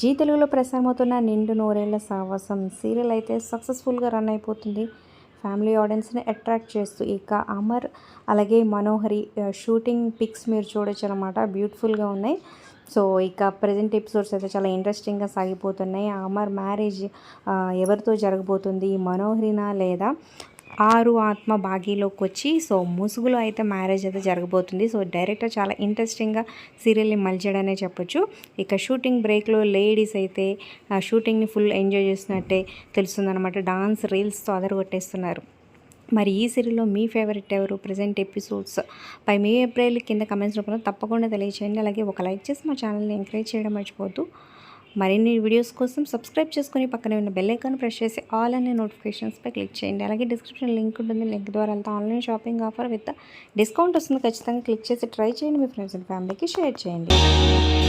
G తెలుగులో ప్రసారమవుతున్న నిండు నూరేళ్ల సావాసం సీరియల్ అయితే సక్సెస్ఫుల్గా రన్ అయిపోతుంది. ఫ్యామిలీ ఆడియన్స్ని అట్రాక్ట్ చేస్తూ ఇక అమర్ అలాగే మనోహరి షూటింగ్ పిక్స్ మీరు చూడొచ్చు అనమాట. బ్యూటిఫుల్గా ఉన్నాయి. సో ఇక ప్రజెంట్ ఎపిసోడ్స్ అయితే చాలా ఇంట్రెస్టింగ్గా సాగిపోతున్నాయి. అమర్ మ్యారేజ్ ఎవరితో జరగబోతుంది, మనోహరినా లేదా ఆరు ఆత్మ భాగ్యలోకి వచ్చి సో ముసుగులో అయితే మ్యారేజ్ అయితే జరగబోతుంది. సో డైరెక్టర్ చాలా ఇంట్రెస్టింగ్గా సీరియల్ని మలిచాడనే చెప్పొచ్చు. ఇక షూటింగ్ బ్రేక్లో లేడీస్ అయితే షూటింగ్ని ఫుల్ ఎంజాయ్ చేస్తున్నట్టే తెలుస్తుందన్నమాట. డాన్స్ రీల్స్తో అదరగొట్టేస్తున్నారు. మరి ఈ సీరియల్లో మీ ఫేవరెట్ ఎవరు? ప్రజెంట్ ఎపిసోడ్స్ పై మీ ఏప్రిల్ కింద కమెంట్స్ రూపంలో తప్పకుండా తెలియచేయండి. అలాగే ఒక లైక్ చేసి మా ఛానల్ని ఎంకరేజ్ చేయడం మర్చిపోవద్దు. మరిన్ని వీడియోస్ కోసం సబ్స్క్రైబ్ చేసుకొని పక్కనే ఉన్న బెల్ ఐకాన్ ప్రెస్ చేసి ఆల్ అనే నోటిఫికేషన్స్పై క్లిక్ చేయండి. అలాగే డిస్క్రిప్షన్ లింక్ ఉంటుంది. లింక్ ద్వారా వెళ్తే online shopping offer with discount వస్తుంది. ఖచ్చితంగా క్లిక్ చేసి ట్రై చేయండి. మీ ఫ్రెండ్స్ అండ్ ఫ్యామిలీకి షేర్ చేయండి.